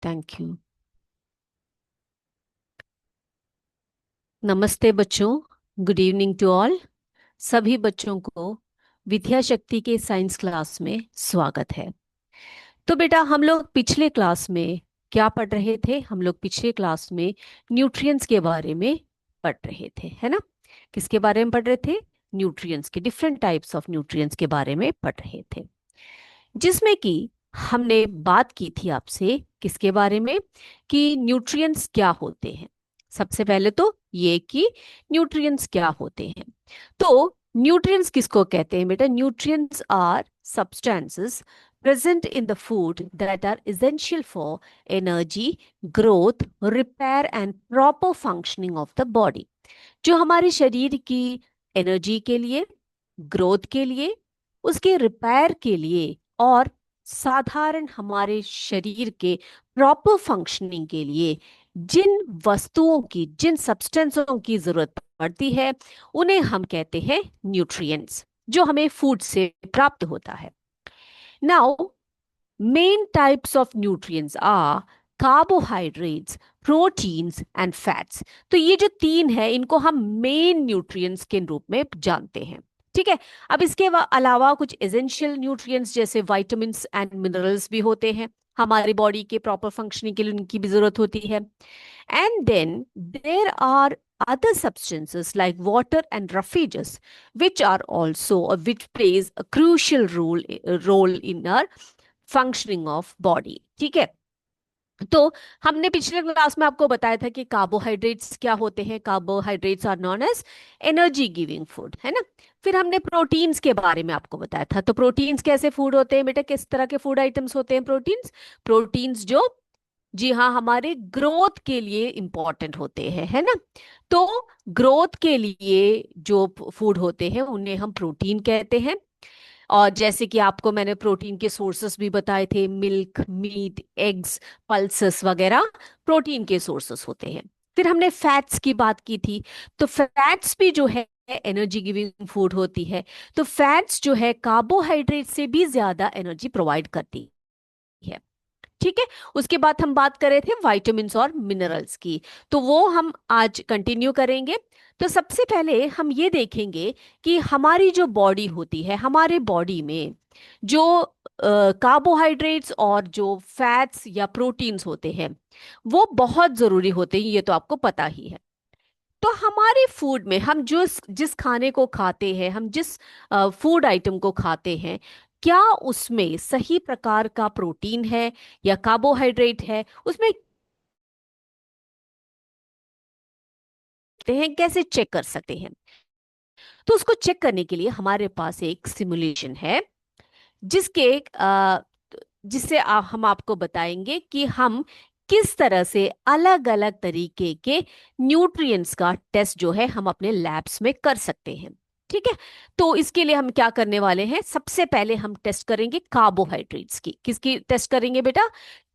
Thank you. नमस्ते बच्चों, good evening to all. सभी बच्चों को विद्या शक्ति के साइंस क्लास में स्वागत है। तो बेटा, हम लोग पिछले क्लास में क्या पढ़ रहे थे? हम लोग पिछले क्लास में न्यूट्रिएंट्स के बारे में पढ़ रहे थे, है ना? किसके बारे में पढ़ रहे थे? न्यूट्रिएंट्स के, डिफरेंट टाइप्स ऑफ न्यूट्रिएंट्स के बारे में पढ़ रहे थे, जिसमें कि हमने बात की थी आपसे किसके बारे में, कि न्यूट्रिएंट्स क्या होते हैं। सबसे पहले तो ये कि न्यूट्रिएंट्स क्या होते हैं। तो न्यूट्रिएंट्स किसको कहते हैं बेटा? Nutrients are substances present in the food that are essential for energy, growth, repair and proper functioning of the body। जो हमारे शरीर की एनर्जी के लिए, ग्रोथ के लिए, उसके रिपेयर के लिए और साधारण हमारे शरीर के प्रॉपर फंक्शनिंग के लिए जिन वस्तुओं की, जिन सब्सटेंसों की जरूरत पड़ती है, उन्हें हम कहते हैं न्यूट्रिएंट्स, जो हमें फूड से प्राप्त होता है। Now main types of nutrients are carbohydrates, proteins and fats. तो ये जो तीन है, इनको हम मेन न्यूट्रिएंट्स के रूप में जानते हैं। ठीक है। अब इसके अलावा कुछ एसेंशियल न्यूट्रिएंट्स जैसे विटामिन्स एंड मिनरल्स भी होते हैं, हमारी बॉडी के प्रॉपर फंक्शनिंग के लिए उनकी भी जरूरत होती है। And then there are other substances like water and refuges which are also which plays a crucial role in our functioning of body। ठीक है। तो हमने पिछले क्लास में आपको बताया था कि कार्बोहाइड्रेट्स क्या होते हैं। Carbohydrates are known as energy giving food, है ना। फिर हमने प्रोटीन्स के बारे में आपको बताया था। तो प्रोटीन्स कैसे फूड होते हैं बेटा? किस तरह के फूड आइटम्स होते हैं प्रोटीन्स? प्रोटीन्स जो, जी हाँ, हमारे ग्रोथ के लिए इंपॉर्टेंट होते हैं, है ना। तो ग्रोथ के लिए जो फूड होते हैं उन्हें हम प्रोटीन कहते हैं। और जैसे कि आपको मैंने प्रोटीन के सोर्सेस भी बताए थे, मिल्क, मीट, एग्स, पल्सेस वगैरह प्रोटीन के सोर्सेस होते हैं। फिर हमने फैट्स की बात की थी। तो फैट्स भी जो है एनर्जी गिविंग फूड होती है। तो फैट्स जो है कार्बोहाइड्रेट से भी ज्यादा एनर्जी प्रोवाइड करती है। ठीक है। उसके बाद हम बात कर रहे थे विटामिन्स और मिनरल्स की, तो वो हम आज कंटिन्यू करेंगे। तो सबसे पहले हम ये देखेंगे कि हमारी जो बॉडी होती है, हमारे बॉडी में जो कार्बोहाइड्रेट्स और जो फैट्स या प्रोटीन्स होते हैं, वो बहुत जरूरी होते हैं, ये तो आपको पता ही है। तो हमारे फूड में हम जो जिस खाने को खाते हैं, हम जिस फूड आइटम को खाते हैं, क्या उसमें सही प्रकार का प्रोटीन है या कार्बोहाइड्रेट है, उसमें हैं कैसे चेक कर सकते हैं? तो उसको चेक करने के लिए हमारे पास एक सिमुलेशन है, जिसके जिससे हम आपको बताएंगे कि हम किस तरह से अलग अलग तरीके के न्यूट्रिएंट्स का टेस्ट जो है हम अपने लैब्स में कर सकते हैं। ठीक है। तो इसके लिए हम क्या करने वाले हैं? सबसे पहले हम टेस्ट करेंगे कार्बोहाइड्रेट्स की। किसकी टेस्ट करेंगे बेटा?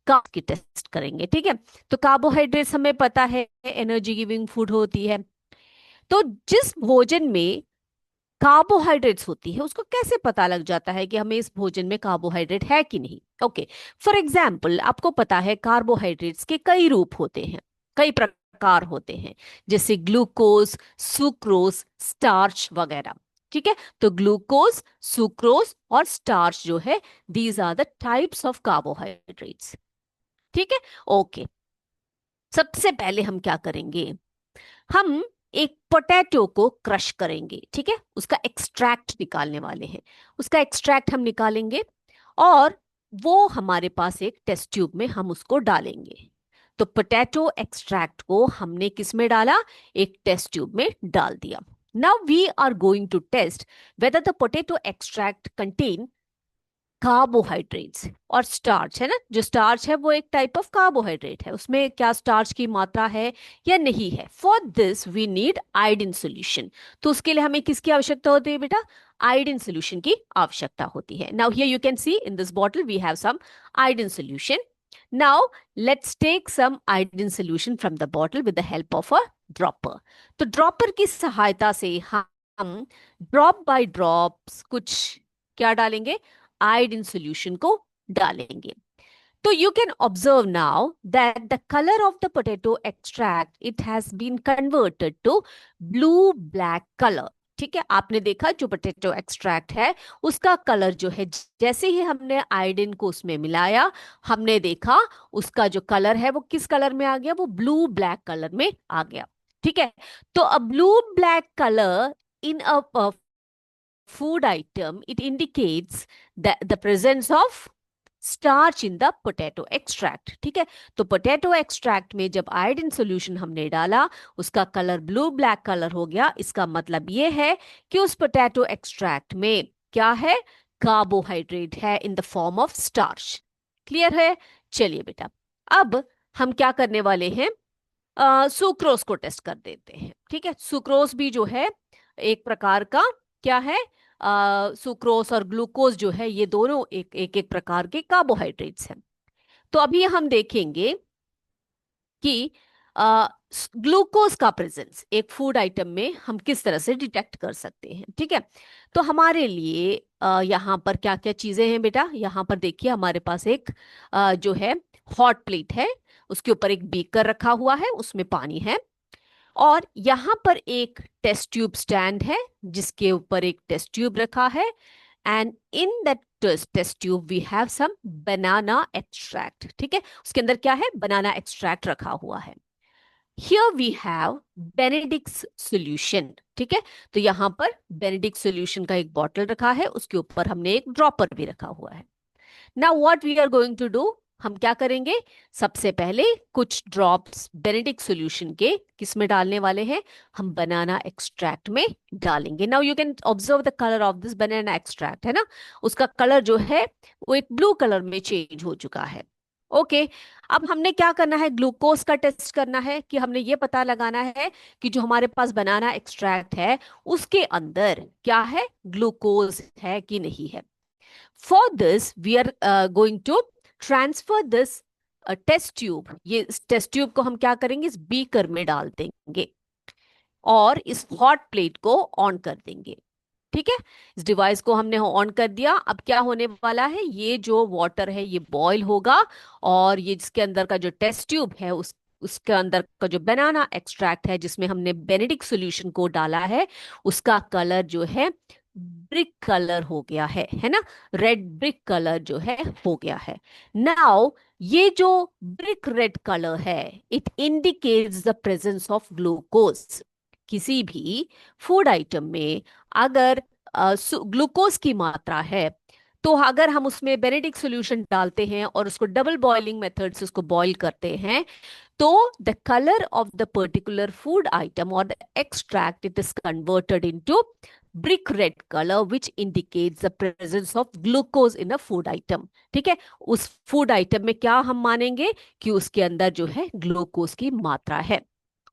कार्ब की टेस्ट करेंगे। ठीक है। तो कार्बोहाइड्रेट्स हमें पता है एनर्जी गिविंग फूड होती है। तो जिस भोजन में कार्बोहाइड्रेट्स होती है, उसको कैसे पता लग जाता है कि हमें इस भोजन में कार्बोहाइड्रेट है कि नहीं? ओके। फॉर एग्जाम्पल, आपको पता है कार्बोहाइड्रेट्स के कई रूप होते हैं, कई प्रकार होते हैं, जैसे ग्लूकोज, सुक्रोज, स्टार्च वगैरह। ठीक है। तो ग्लूकोज, सुक्रोज और स्टार्च जो है, these are the types of carbohydrates. ठीक है। ओके। सबसे पहले हम क्या करेंगे? हम एक पोटैटो को क्रश करेंगे। ठीक है। उसका एक्सट्रैक्ट निकालने वाले हैं। उसका एक्सट्रैक्ट हम निकालेंगे और वो हमारे पास एक टेस्ट ट्यूब में हम उसको डालेंगे। तो पोटैटो एक्सट्रैक्ट को हमने किस में डाला? एक टेस्ट ट्यूब में डाल दिया। Now we are going to test whether the potato extract contain carbohydrates और स्टार्च, है ना। जो स्टार्च है वो एक टाइप ऑफ कार्बोहाइड्रेट है, उसमें क्या स्टार्च की मात्रा है या नहीं है। For this we need iodine solution. तो उसके लिए हमें किसकी आवश्यकता होती है बेटा? आयोडीन सोल्यूशन की आवश्यकता होती है। Now here you can see in this bottle we have some iodine solution. Now let's take some iodine solution from the bottle with the help of a dropper. तो ड्रॉपर की सहायता से हम drop by drops कुछ क्या डालेंगे? Iodine solution को डालेंगे। तो you can observe now that the color of the potato extract it has been converted to blue black color. ठीक है, आपने देखा जो पोटैटो एक्सट्रैक्ट है उसका कलर जो है, जैसे ही हमने आयोडीन को उसमें मिलाया, हमने देखा उसका जो कलर है वो किस कलर में आ गया, वो ब्लू ब्लैक कलर में आ गया। ठीक है, तो a blue black colour in a food item, it indicates the presence of starch in the potato extract. ठीक है, तो पोटैटो एक्सट्रैक्ट में जब आयोडीन सोल्यूशन हमने डाला, उसका कलर ब्लू ब्लैक कलर हो गया। इसका मतलब ये है कि उस पोटैटो एक्सट्रैक्ट में क्या है, कार्बोहाइड्रेट है in the form of starch. Clear है? चलिए बेटा, अब हम क्या करने वाले हैं, सुक्रोज को टेस्ट कर देते हैं। ठीक है, सुक्रोज भी जो है एक प्रकार का क्या है, सुक्रोज और ग्लूकोज जो है ये दोनों एक एक एक प्रकार के कार्बोहाइड्रेट्स हैं। तो अभी हम देखेंगे कि ग्लूकोज का प्रेजेंस एक फूड आइटम में हम किस तरह से डिटेक्ट कर सकते हैं। ठीक है, तो हमारे लिए यहाँ पर क्या क्या चीजें हैं बेटा, यहाँ पर देखिए हमारे पास एक जो है हॉट प्लेट है, उसके ऊपर एक बीकर रखा हुआ है, उसमें पानी है, और यहाँ पर एक टेस्ट ट्यूब स्टैंड है जिसके ऊपर एक टेस्ट ट्यूब रखा है, and in that test tube we have some banana extract. ठीक है, उसके अंदर क्या है, बनाना एक्सट्रैक्ट रखा हुआ है। Here we have Benedict's solution. ठीक है, तो यहाँ पर बेनेडिक्स सॉल्यूशन का एक बॉटल रखा है, उसके ऊपर हमने एक ड्रॉपर भी रखा हुआ है। Now what we are going to do, हम क्या करेंगे, सबसे पहले कुछ ड्रॉप्स बेनेडिक्ट सॉल्यूशन के किस में डालने वाले हैं, हम बनाना एक्सट्रैक्ट में डालेंगे। Now you can observe the colour of this banana extract, है ना, उसका कलर जो है वो एक ब्लू कलर में चेंज हो चुका है। ओके, अब हमने क्या करना है, ग्लूकोज का टेस्ट करना है, कि हमने ये पता लगाना है कि जो हमारे पास बनाना एक्सट्रैक्ट है उसके अंदर क्या है, ग्लूकोज है कि नहीं है। For this, we are going to transfer this test tube, ये इस टेस्ट ट्यूब को हम क्या करेंगे, इस बीकर में डाल देंगे और इस हॉट प्लेट को ऑन कर देंगे। ठीक है, इस डिवाइस को हमने ऑन कर दिया। अब क्या होने वाला है, ये जो वाटर है ये बॉईल होगा, और ये जिसके अंदर का जो टेस्ट ट्यूब है उसके अंदर का जो बनाना एक्सट्रैक्ट है जिसमें हमने बेनेडिक्ट सॉल्यूशन को डाला है, उसका कलर जो है ब्रिक कलर हो गया है ना, रेड ब्रिक कलर जो है हो गया है। नाउ ये जो ब्रिक रेड कलर है, it indicates the presence of glucose. किसी भी फूड आइटम में अगर ग्लूकोज की मात्रा है, तो अगर हम उसमें बेनेडिक्ट सॉल्यूशन डालते हैं और उसको डबल बॉइलिंग मेथड से उसको बॉईल करते हैं, तो the colour of the particular food item or the extract it is converted into brick red colour which indicates the presence of glucose in a food item. ठीक है, उस food item में क्या हम मानेंगे कि उसके अंदर जो है ग्लूकोज की मात्रा है,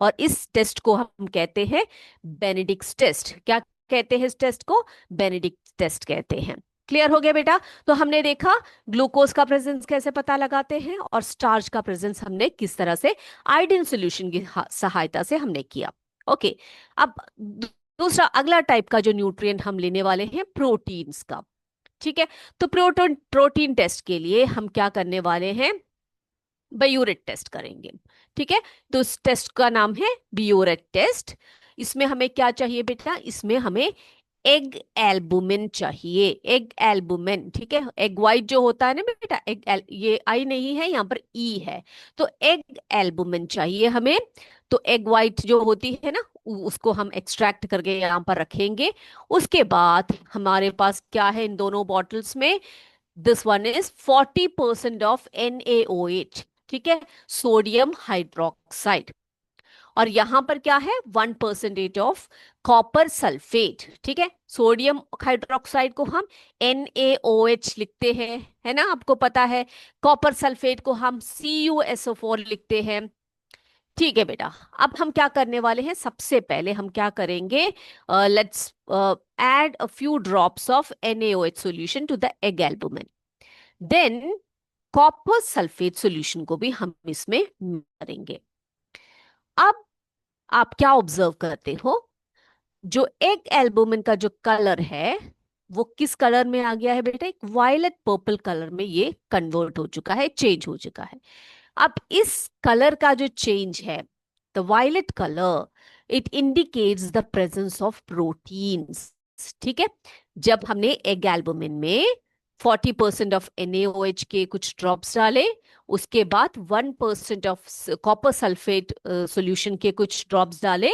और इस टेस्ट को हम कहते हैं बेनेडिक्ट टेस्ट। क्या कहते हैं इस टेस्ट को, बेनेडिक्ट टेस्ट कहते हैं। क्लियर हो गया बेटा? तो हमने देखा ग्लूकोज का प्रेजेंस कैसे पता लगाते हैं, और स्टार्च का प्रेजेंस हमने किस तरह से आयोडीन सॉल्यूशन की सहायता से हमने किया। ओके, अब दूसरा अगला टाइप का जो न्यूट्रिएंट हम लेने वाले हैं, प्रोटीन्स का। ठीक है, तो प्रोटीन टेस्ट के लिए हम क्या करने वाले हैं, बायोरेट टेस्ट करेंगे। ठीक है, तो इस टेस्ट का नाम है बियोरेट टेस्ट। इसमें हमें क्या चाहिए बेटा, इसमें हमें एग एल्बुमिन चाहिए, एग एल्बुमिन। ठीक है, एग वाइट जो होता है ना बेटा, ये आई नहीं है, यहाँ पर ई है, तो एग एल्बुमिन चाहिए हमें। तो एग वाइट जो होती है ना, उसको हम एक्सट्रैक्ट करके यहाँ पर रखेंगे। उसके बाद हमारे पास क्या है इन दोनों बॉटल्स में, this one is 40% of NaOH। ठीक है, सोडियम हाइड्रोक्साइड, और यहां पर क्या है 1% ऑफ कॉपर सल्फेट। ठीक है, सोडियम हाइड्रोक्साइड को हम NaOH लिखते हैं, है ना, आपको पता है। कॉपर सल्फेट को हम CuSO4 लिखते हैं। ठीक है बेटा, अब हम क्या करने वाले हैं, सबसे पहले हम क्या करेंगे, let's add a few drops of NaOH solution to the egg albumin, then copper sulphate solution को भी हम इसमें करेंगे। अब आप क्या ऑब्जर्व करते हो, जो एग एल्बुमिन का जो कलर है वो किस कलर में आ गया है बेटा, एक वायलेट पर्पल कलर में ये कन्वर्ट हो चुका है, चेंज हो चुका है। अब इस कलर का जो चेंज है, the violet colour, it indicates the presence of proteins. ठीक है, जब हमने एग एल्बुमिन में 40% ऑफ NaOH के कुछ ड्रॉप्स डाले, उसके बाद 1% ऑफ कॉपर सल्फेट सॉल्यूशन के कुछ ड्रॉप्स डाले,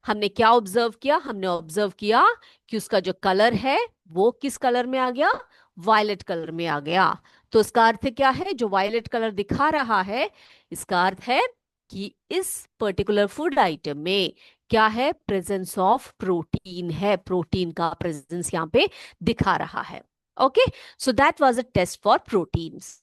हमने क्या ऑब्जर्व किया, हमने ऑब्जर्व किया कि उसका जो कलर है वो किस कलर में आ गया, वायलेट कलर में आ गया। तो इसका अर्थ क्या है, जो वायलेट कलर दिखा रहा है, इसका अर्थ है कि इस पर्टिकुलर फूड आइटम में क्या है, प्रेजेंस ऑफ प्रोटीन है, प्रोटीन का प्रेजेंस यहाँ पे दिखा रहा है। Okay, so that was a test for proteins.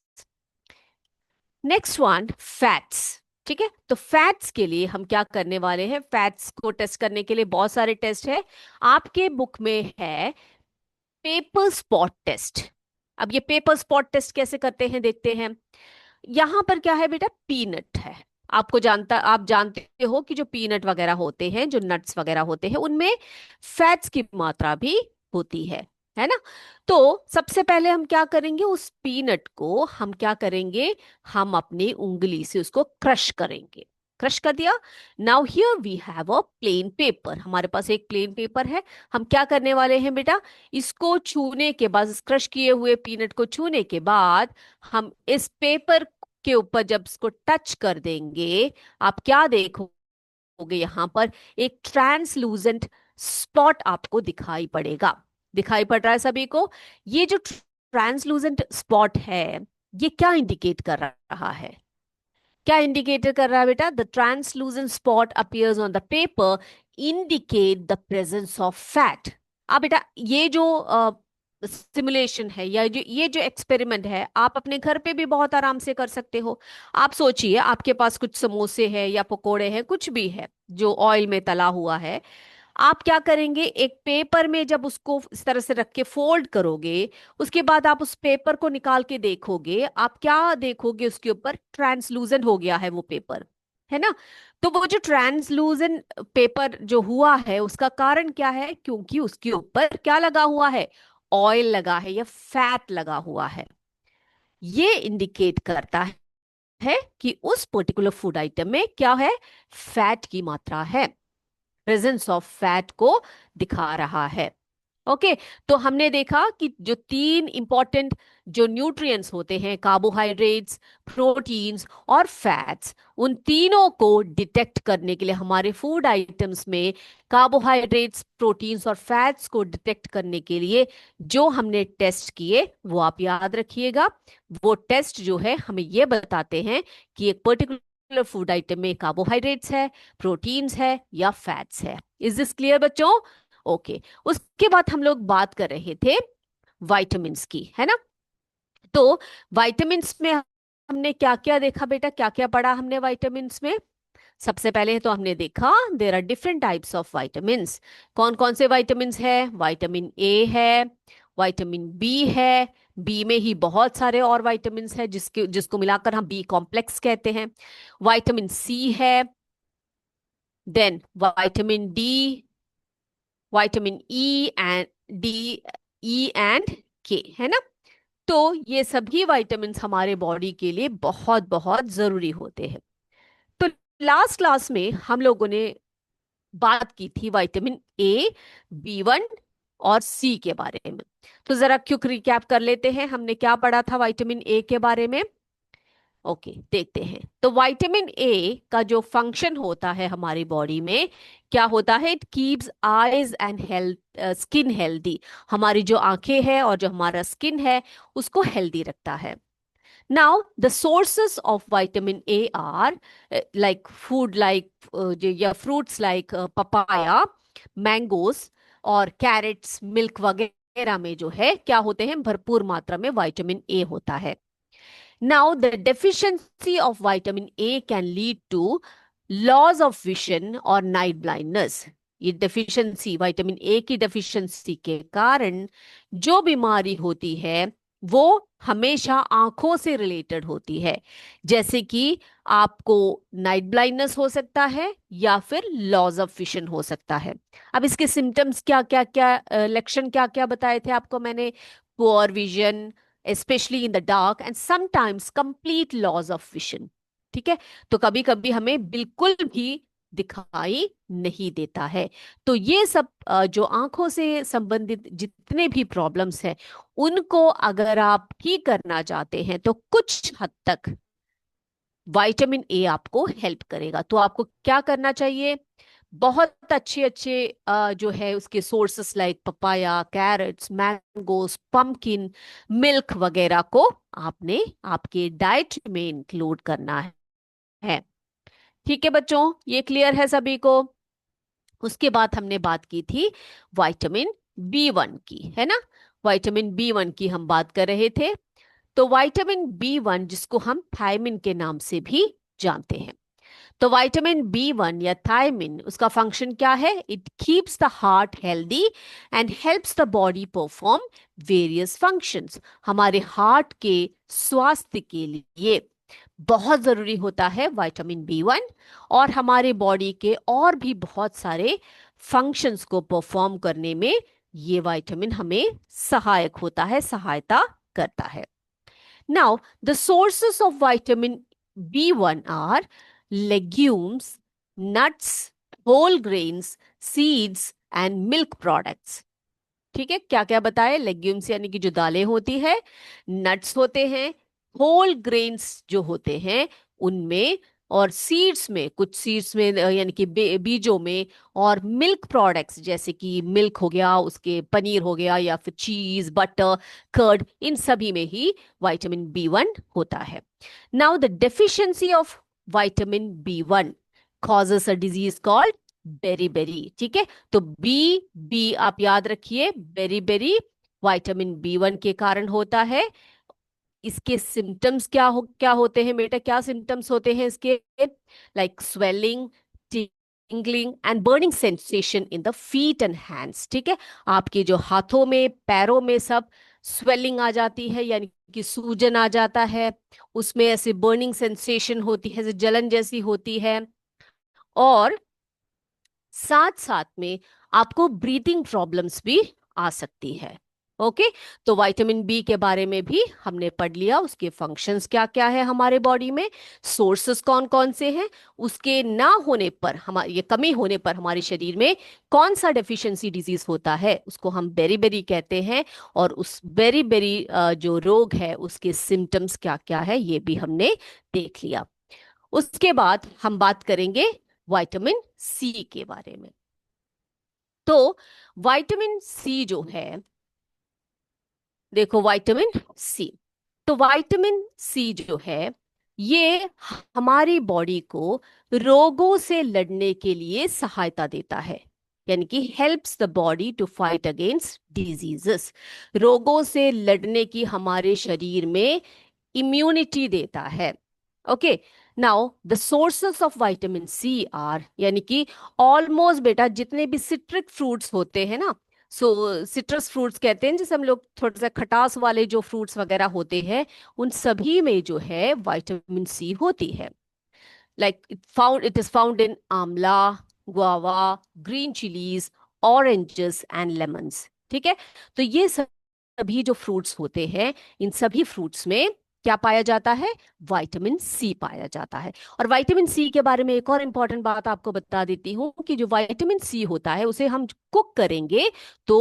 Next one, fats. ठीक है, तो फैट्स के लिए हम क्या करने वाले हैं, फैट्स को टेस्ट करने के लिए बहुत सारे टेस्ट है। आपके बुक में है पेपर स्पॉट टेस्ट। अब ये पेपर स्पॉट टेस्ट कैसे करते हैं देखते हैं। यहां पर क्या है बेटा, पीनट है। आप जानते हो कि जो पीनट वगैरह होते हैं, जो नट्स वगैरह होते हैं, उनमें फैट्स की मात्रा भी होती है ना। तो सबसे पहले हम क्या करेंगे, उस पीनट को हम क्या करेंगे, हम अपनी उंगली से उसको क्रश करेंगे। क्रश कर दिया। Now here we have a plain paper, हमारे पास एक प्लेन पेपर है। हम क्या करने वाले हैं बेटा, इसको छूने के बाद, क्रश किए हुए पीनट को छूने के बाद, हम इस पेपर के ऊपर जब इसको टच कर देंगे, आप क्या देखोगे, यहां पर एक ट्रांसलूजेंट स्पॉट आपको दिखाई पड़ेगा। दिखाई पड़ रहा है सभी को। ये जो ट्रांसलूजेंट स्पॉट है, ये क्या इंडिकेट कर रहा है, क्या इंडिकेटर कर रहा है बेटा, the translucent spot appears on the paper indicate the presence of fat. अब बेटा ये जो सिमुलेशन है, या जो ये जो एक्सपेरिमेंट है, आप अपने घर पे भी बहुत आराम से कर सकते हो। आप सोचिए, आपके पास कुछ समोसे हैं या पकोड़े हैं, कुछ भी है जो ऑयल में तला हुआ है। आप क्या करेंगे, एक पेपर में जब उसको इस तरह से रख के फोल्ड करोगे, उसके बाद आप उस पेपर को निकाल के देखोगे, आप क्या देखोगे, उसके ऊपर ट्रांसलूजेंट हो गया है वो पेपर, है ना। तो वो जो ट्रांसलूजेंट पेपर जो हुआ है, उसका कारण क्या है, क्योंकि उसके ऊपर क्या लगा हुआ है, ऑयल लगा है या फैट लगा हुआ है। ये इंडिकेट करता है कि उस पर्टिकुलर फूड आइटम में क्या है, फैट की मात्रा है, प्रेजेंस ऑफ फैट को दिखा रहा है। ओके, तो हमने देखा कि जो तीन इंपॉर्टेंट जो न्यूट्रिएंट्स होते हैं, कार्बोहाइड्रेट्स, प्रोटीन्स और फैट्स, उन तीनों को डिटेक्ट करने के लिए हमारे फूड आइटम्स में कार्बोहाइड्रेट्स, प्रोटीन्स और फैट्स को डिटेक्ट करने के लिए जो हमने टेस्ट किए, वो आप याद रखिएगा। वो टेस्ट जो है हमें ये बताते हैं कि एक पर्टिकुलर फूड आइटम में कार्बोहाइड्रेट्स है, प्रोटीन्स है या फैट्स है। इज दिस क्लियर बच्चों? ओके, उसके बाद हम लोग बात कर रहे थे वाइटामिन्स की, है ना। तो वाइटामिन्स में हमने क्या क्या देखा बेटा, क्या क्या पढ़ा हमने वाइटामिन्स में। सबसे पहले तो हमने देखा there are different types of vitamins. कौन कौन से वाइटामिन्स है, विटामिन ए है, विटामिन बी है, बी में ही बहुत सारे और वाइटामिन्स है जिसको मिलाकर हम बी कॉम्प्लेक्स कहते हैं। विटामिन सी है, then vitamin D, vitamin E and D, E and K, है ना। तो ये सभी विटामिन्स हमारे बॉडी के लिए बहुत बहुत जरूरी होते हैं। तो लास्ट क्लास में हम लोगों ने बात की थी विटामिन ए, B1 और सी के बारे में। तो जरा क्विक रिकैप कर लेते हैं, हमने क्या पढ़ा था विटामिन ए के बारे में। ओके, देखते हैं। तो विटामिन ए का जो फंक्शन होता है हमारी बॉडी में, क्या होता है, it keeps eyes and health, skin healthy. हमारी जो आंखें हैं और जो हमारा स्किन है, उसको हेल्दी रखता है। Now the sources of vitamin A R like food like या फ्रूट्स लाइक पपाया, मैंगोस और कैरेट्स, मिल्क वगैरह में जो है क्या होते हैं, भरपूर मात्रा में विटामिन ए होता है। Now, the deficiency of vitamin A can lead to loss of vision और night blindness। ये डेफिशिएंसी, विटामिन ए की डेफिशिएंसी के कारण जो बीमारी होती है, वो हमेशा आंखों से रिलेटेड होती है। जैसे कि आपको नाइट ब्लाइंडनेस हो सकता है या फिर लॉस ऑफ विजन हो सकता है। अब इसके सिम्टम्स क्या क्या क्या, लक्षण क्या क्या बताए थे आपको मैंने? Poor vision, specially in the dark, and sometimes complete loss of vision. ठीक है, तो कभी कभी हमें बिल्कुल भी दिखाई नहीं देता है। तो ये सब जो आंखों से संबंधित जितने भी प्रॉब्लम्स हैं, उनको अगर आप ठीक करना चाहते हैं तो कुछ हद तक विटामिन ए आपको हेल्प करेगा। तो आपको क्या करना चाहिए? बहुत अच्छे अच्छे जो है उसके sources like papaya, carrots, mangoes, pumpkin, milk वगैरह को आपने आपके डाइट में इंक्लूड करना है। ठीक है बच्चों, ये क्लियर है सभी को? उसके बाद हमने बात की थी विटामिन बी 1 की, है ना? विटामिन बी 1 की हम बात कर रहे थे। तो विटामिन बी 1 जिसको हम थायमिन के नाम से भी जानते हैं। तो विटामिन बी 1 या थायमिन, उसका फंक्शन क्या है? It keeps the heart healthy and helps the body perform various functions. हमारे हार्ट के स्वास्थ्य के लिए बहुत जरूरी होता है विटामिन बी 1, और हमारे बॉडी के और भी बहुत सारे फंक्शंस को परफॉर्म करने में ये विटामिन हमें सहायक होता है, सहायता करता है। Now, the sources of vitamin B1 are legumes, nuts, whole grains, seeds and milk products. ठीक है, क्या क्या बताए? लेग्यूम्स यानी कि जो दालें होती है, नट्स होते हैं, होल ग्रेन्स जो होते हैं उनमें, और सीड्स में, कुछ सीड्स में यानी कि बीजों में, और मिल्क प्रोडक्ट्स जैसे कि मिल्क हो गया, उसके पनीर हो गया, या फिर चीज, बटर, कर्ड, इन सभी में ही विटामिन बी 1 होता है। Now the deficiency of vitamin B 1 causes a disease called berry. ठीक है, तो बी आप याद रखिए, बेरी विटामिन बी 1 के कारण होता है। इसके सिम्टम्स क्या होते हैं बेटा? क्या सिम्टम्स होते हैं इसके? Like swelling, tingling and burning sensation in the feet and hands. ठीक है, आपके जो हाथों में, पैरों में सब स्वेलिंग आ जाती है, यानी कि सूजन आ जाता है। उसमें ऐसे बर्निंग सेंसेशन होती है, जैसे जलन जैसी होती है। और साथ साथ में आपको ब्रीथिंग प्रॉब्लम्स भी आ सकती है। ओके, तो विटामिन बी के बारे में भी हमने पढ़ लिया, उसके फंक्शंस क्या क्या है हमारे बॉडी में, सोर्सेस कौन कौन से हैं, उसके ना होने पर, हमारे ये कमी होने पर हमारे शरीर में कौन सा डेफिशिएंसी डिजीज होता है, उसको हम बेरी कहते हैं। और उस बेरी जो रोग है उसके सिम्टम्स क्या क्या है ये भी हमने देख लिया। उसके बाद हम बात करेंगे विटामिन सी के बारे में। तो विटामिन सी जो है, देखो विटामिन सी, तो विटामिन सी जो है ये हमारी बॉडी को रोगों से लड़ने के लिए सहायता देता है, यानी कि helps the body to fight against diseases. रोगों से लड़ने की हमारे शरीर में इम्यूनिटी देता है। Okay, now the sources of vitamin C are, यानी कि ऑलमोस्ट बेटा जितने भी सिट्रिक फ्रूट्स होते हैं ना, सो सिट्रस फ्रूट्स कहते हैं जिसे हम लोग, थोड़ा सा खटास वाले जो फ्रूट्स वगैरह होते हैं, उन सभी में जो है विटामिन सी होती है। Like it is found in amla, guava, green chillies, oranges and lemons. ठीक है, तो ये सभी जो फ्रूट्स होते हैं, इन सभी फ्रूट्स में क्या पाया जाता है? विटामिन सी पाया जाता है। और विटामिन सी के बारे में एक और इंपॉर्टेंट बात आपको बता देती हूँ कि जो विटामिन सी होता है उसे हम कुक करेंगे तो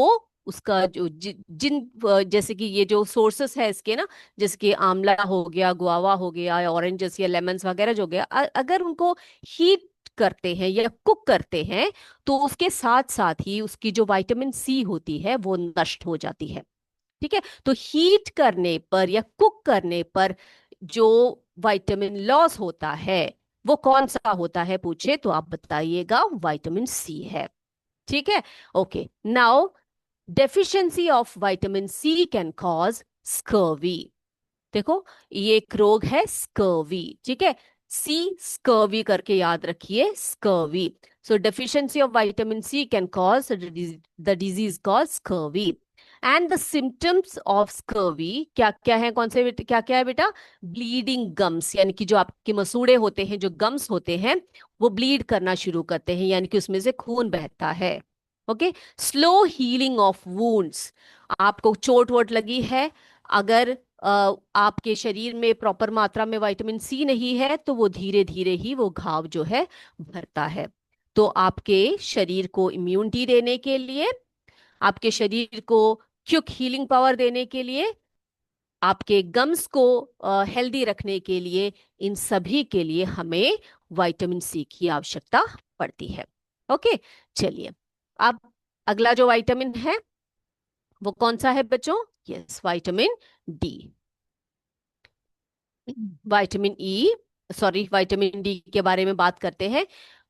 उसका जो जिन जैसे कि ये जो सोर्सेस है इसके ना, जैसे कि आंवला हो गया, गुआवा हो गया, या ऑरेंजेस या लेमन्स वगैरह जो हो गया, अगर उनको हीट करते हैं या कुक करते हैं तो उसके साथ साथ ही उसकी जो विटामिन सी होती है वो नष्ट हो जाती है। ठीक है, तो हीट करने पर या कुक करने पर जो विटामिन लॉस होता है वो कौन सा होता है पूछे तो आप बताइएगा, विटामिन सी है। ठीक है, okay, now deficiency of vitamin C can cause scurvy. देखो, ये एक रोग है स्कर्वी। ठीक है, सी स्कर्वी करके याद रखिए, scurvy. So deficiency of vitamin C can cause the disease cause scurvy. And the symptoms of scurvy क्या क्या है, कौन से क्या क्या है बेटा? ब्लीडिंग गम्स, यानी कि जो आपके मसूड़े होते हैं, जो गम्स होते हैं, वो ब्लीड करना शुरू करते हैं, यानी कि उसमें से खून बहता है। Okay. Slow healing of wounds, आपको चोट वोट लगी है, अगर आपके शरीर में प्रॉपर मात्रा में विटामिन सी नहीं है तो वो धीरे धीरे ही वो घाव जो है भरता है। तो आपके शरीर को इम्यूनिटी देने के लिए, आपके शरीर को क्विक हीलिंग पावर देने के लिए, आपके गम्स को हेल्दी रखने के लिए, इन सभी के लिए हमें विटामिन सी की आवश्यकता पड़ती है। ओके। चलिए, अब अगला जो विटामिन है वो कौन सा है बच्चों? Yes, vitamin D. विटामिन ई, सॉरी, विटामिन डी के बारे में बात करते हैं।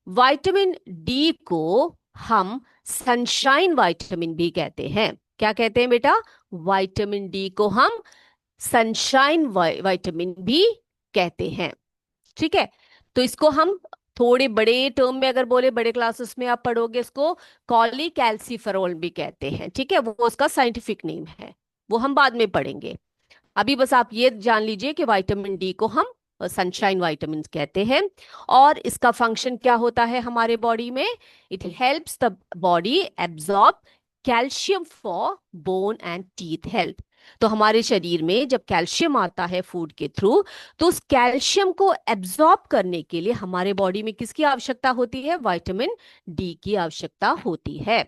विटामिन डी को हम सनशाइन विटामिन भी कहते हैं। क्या कहते हैं बेटा? विटामिन डी को हम सनशाइन विटामिन भी कहते हैं। ठीक है। तो इसको हम थोड़े बड़े टर्म में अगर बोले, बड़े क्लासेस में आप पढ़ोगे, इसको कॉलीकैल्सिफेरॉल भी कहते हैं। ठीक है, वो उसका साइंटिफिक नेम है, वो हम बाद में पढ़ेंगे। अभी बस आप ये जान लीजिए कि विटामिन डी को हम सनशाइन विटामिन कहते हैं। और इसका फंक्शन क्या होता है हमारे बॉडी में? It helps the body absorb calcium for bone and teeth health. तो हमारे शरीर में जब कैल्शियम आता है फूड के थ्रू, तो उस कैल्शियम को एब्जॉर्ब करने के लिए हमारे बॉडी में किसकी आवश्यकता होती है? विटामिन डी की आवश्यकता होती है।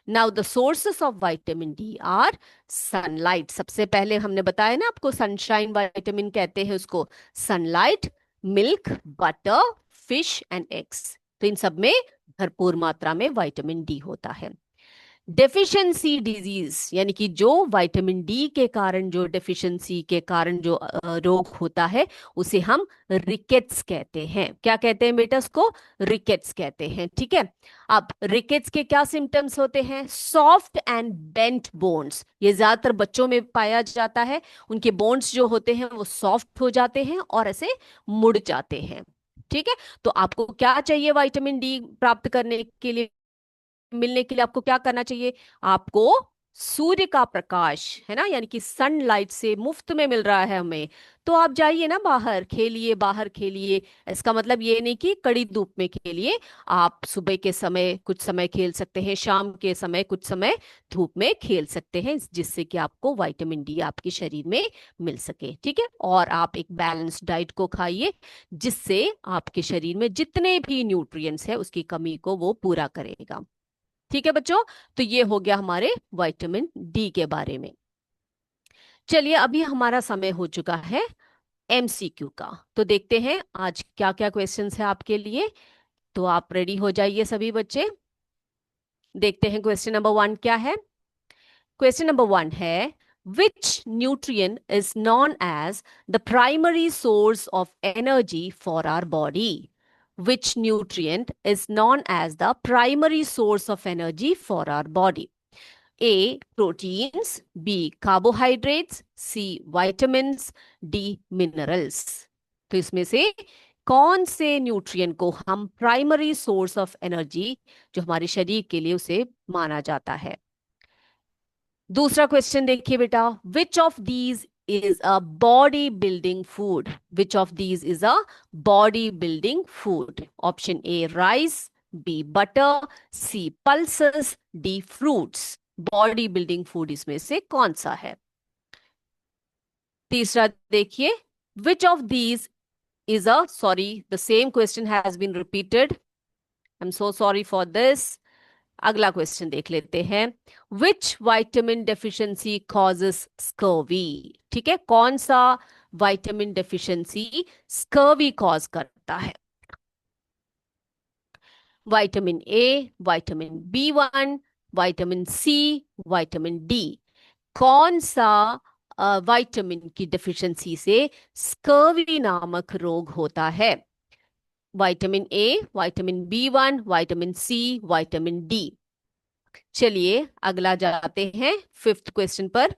Now the sources of vitamin D R sunlight. सबसे पहले हमने बताया ना आपको, सनशाइन विटामिन कहते हैं उसको। Sunlight, milk, butter, fish and eggs, तो इन सब में भरपूर मात्रा में विटामिन डी होता है। डेफिशिएंसी डिजीज, यानी कि जो विटामिन डी के कारण, जो डेफिशिएंसी के कारण जो रोग होता है, उसे हम रिकेट्स कहते हैं। क्या कहते हैं बेटा? उसको रिकेट्स कहते हैं। ठीक है। अब रिकेट्स के क्या सिम्टम्स होते हैं? सॉफ्ट एंड बेंट बोन्स, ये ज्यादातर बच्चों में पाया जाता है। उनके बोन्स जो होते हैं वो सॉफ्ट हो जाते हैं और ऐसे मुड़ जाते हैं। ठीक है। तो आपको क्या चाहिए विटामिन डी प्राप्त करने के लिए, मिलने के लिए आपको क्या करना चाहिए? आपको सूर्य का प्रकाश, है ना, यानी कि सनलाइट से मुफ्त में मिल रहा है हमें, तो आप जाइए ना बाहर खेलिए, बाहर खेलिए। इसका मतलब ये नहीं कि कड़ी धूप में खेलिए, आप सुबह के समय कुछ समय खेल सकते हैं, शाम के समय कुछ समय धूप में खेल सकते हैं, जिससे कि आपको विटामिन डी आपके शरीर में मिल सके। ठीक है। और आप एक बैलेंस्ड डाइट को खाइए, जिससे आपके शरीर में जितने भी न्यूट्रिएंट्स है उसकी कमी को वो पूरा करेगा। ठीक है बच्चों, तो ये हो गया हमारे विटामिन डी के बारे में। चलिए, अभी हमारा समय हो चुका है एमसीक्यू का, तो देखते हैं आज क्या क्या क्वेश्चंस है आपके लिए। तो आप रेडी हो जाइए सभी बच्चे। देखते हैं क्वेश्चन नंबर 1 क्या है। क्वेश्चन नंबर 1 है, which nutrient is known as the primary source of energy for our body? Which nutrient is known as the primary source of energy for our body? A. Proteins, B. Carbohydrates, C. Vitamins, D. Minerals। तो इसमें से कौन से nutrient को हम primary source of energy, जो हमारे शरीर के लिए, उसे माना जाता है? दूसरा क्वेश्चन देखिए बेटा, which of these is a body building food? Which of these is a body building food? Option A rice, B butter, C pulses, D fruits. Body building food इसमें से कौन सा है? तीसरा देखिए, which of these is a, sorry, the same question has been repeated, I am so sorry for this. अगला question देख लेते हैं, which vitamin deficiency causes scurvy? ठीक है, कौन सा विटामिन डेफिशिएंसी स्कर्वी कॉज करता है? Vitamin A, vitamin B1, vitamin C, vitamin D. कौन सा विटामिन की डेफिशिएंसी से स्कर्वी नामक रोग होता है? Vitamin A, vitamin B1, vitamin C, vitamin D. चलिए अगला जाते हैं फिफ्थ क्वेश्चन पर।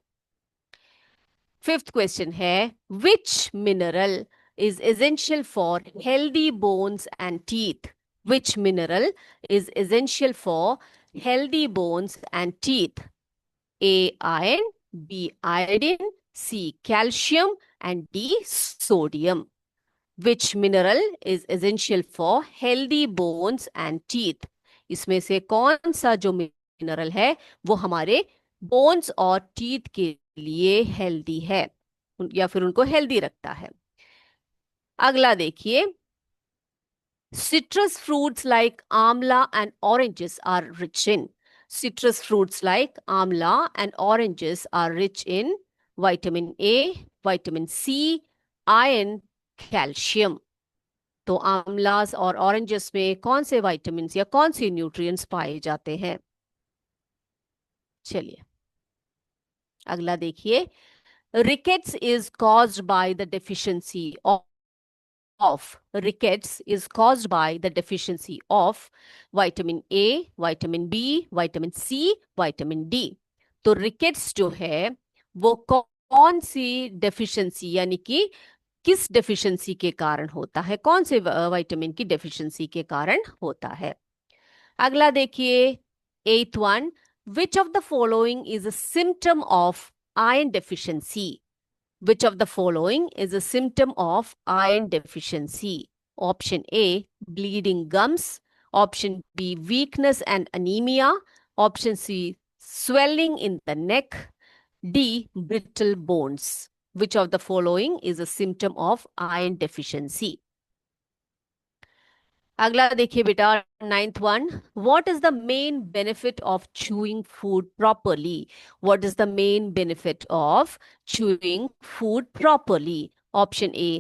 फिफ्थ क्वेश्चन है, which mineral is essential for healthy bones and teeth? Which mineral is essential for healthy bones and teeth? A iron, B iodine, C calcium and D sodium. Which mineral is essential for healthy bones and teeth? इसमें से कौन सा जो mineral है वो हमारे bones और teeth के लिए हेल्दी है या फिर उनको हेल्दी रखता है? अगला देखिए, citrus fruits like amla and oranges are rich in. Citrus fruits like amla and oranges are rich in vitamin A, vitamin C, iron, calcium. तो आमलास और ऑरेंजेस में कौन से विटामिन या कौन सी न्यूट्रिएंट्स पाए जाते हैं? चलिए अगला देखिए, rickets is caused by the deficiency of rickets is caused by the deficiency of vitamin A, vitamin B, vitamin C, vitamin D. तो rickets जो है वो कौन सी डेफिशिएंसी यानी कि किस डेफिशिएंसी के कारण होता है, कौन से विटामिन की डेफिशिएंसी के कारण होता है? अगला देखिए, एथ one, which of the following is a symptom of iron deficiency? Which of the following is a symptom of iron deficiency? Option A, bleeding gums. Option B, weakness and anemia. Option C, swelling in the neck. D, brittle bones. Which of the following is a symptom of iron deficiency? अगला देखिए बेटा, ninth one, what is the main benefit of chewing food properly? What is the main benefit of chewing food properly? Option A,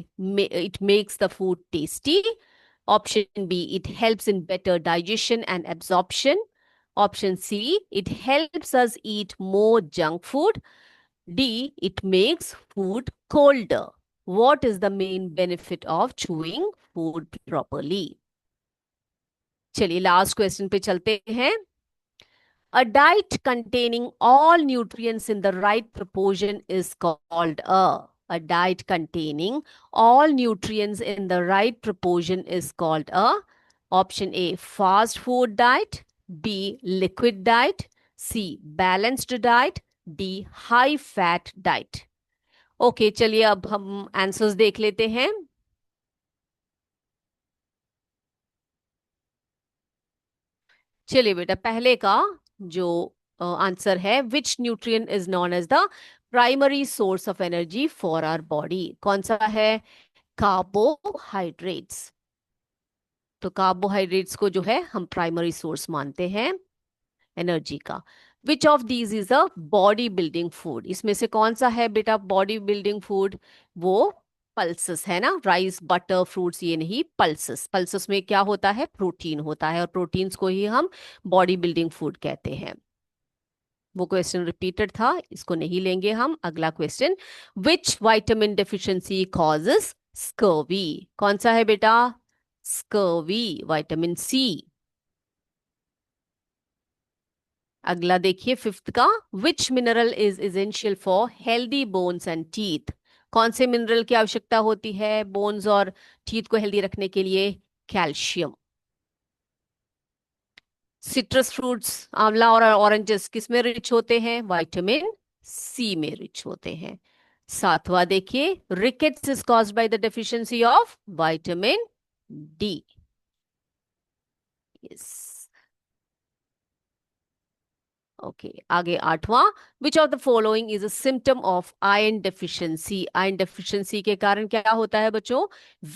it makes the food tasty. Option B, it helps in better digestion and absorption. Option C, it helps us eat more junk food. D, it makes food colder. What is the main benefit of chewing food properly? चलिए last question पे चलते हैं। A diet containing all nutrients in the right proportion is called a diet containing all nutrients in the right proportion is called a option A, fast food diet, B, liquid diet, C, balanced diet, D, high fat diet. Okay चलिए अब हम answers देख लेते हैं। चलिए बेटा, पहले का जो आंसर है, which nutrient is known as the primary source of energy for our body? कौन सा है? कार्बोहाइड्रेट्स। तो कार्बोहाइड्रेट्स को जो है हम प्राइमरी सोर्स मानते हैं एनर्जी का। विच of these is a body building food? इसमें से कौन सा है बेटा बॉडी बिल्डिंग फूड? वो पल्सेस है ना, राइस बटर फ्रूट्स ये नहीं, पल्सेस। पल्सेस में क्या होता है? प्रोटीन होता है और प्रोटीन्स को ही हम बॉडी बिल्डिंग फूड कहते हैं। वो क्वेश्चन रिपीटेड था, इसको नहीं लेंगे हम। अगला question, which vitamin deficiency causes scurvy? कौन सा है बेटा? Scurvy, vitamin C. अगला देखिए फिफ्थ का, which mineral is essential for healthy bones and teeth? कौन से मिनरल की आवश्यकता होती है बोन्स और टीथ को हेल्दी रखने के लिए? कैल्शियम। सिट्रस फ्रूट्स आंवला और ऑरेंजेस किस में रिच होते हैं? विटामिन सी में रिच होते हैं। सातवां देखिए, rickets is caused by the deficiency of vitamin D. Yes okay आगे आठवां, which of the following is a symptom of iron deficiency? Iron deficiency के कारण क्या होता है बच्चों?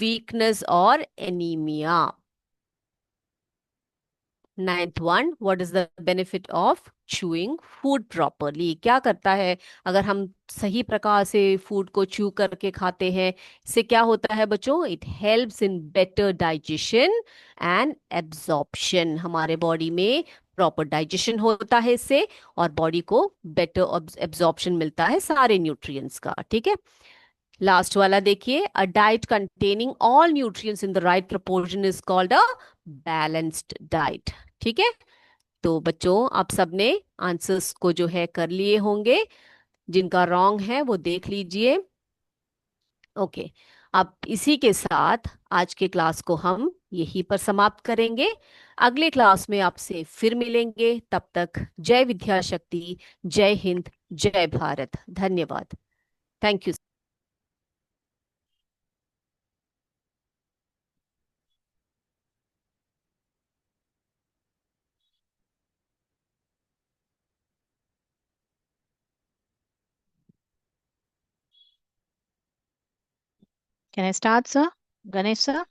वीकनेस और anaemia. Ninth one, what is the benefit of chewing food properly? क्या करता है अगर हम सही प्रकार से फूड को च्यू करके खाते हैं? इससे क्या होता है बच्चों? It helps in better digestion and absorption. हमारे बॉडी में प्रॉपर डाइजेशन होता है इससे, और बॉडी को बेटर एब्जॉर्प्शन मिलता है सारे न्यूट्रिएंट्स का। ठीक है, लास्ट वाला देखिए, a diet containing all nutrients in the right proportion is called a balanced diet. ठीक है, तो बच्चों आप सबने आंसर्स को जो है कर लिए होंगे, जिनका रॉन्ग है वो देख लीजिए। ओके, अब इसी के साथ आज के क्लास को हम यहीं पर समाप्त करेंगे। अगले क्लास में आपसे फिर मिलेंगे। तब तक जय विद्याशक्ति, जय हिंद, जय भारत। धन्यवाद। Thank you. Can I start, sir? Ganesh, sir?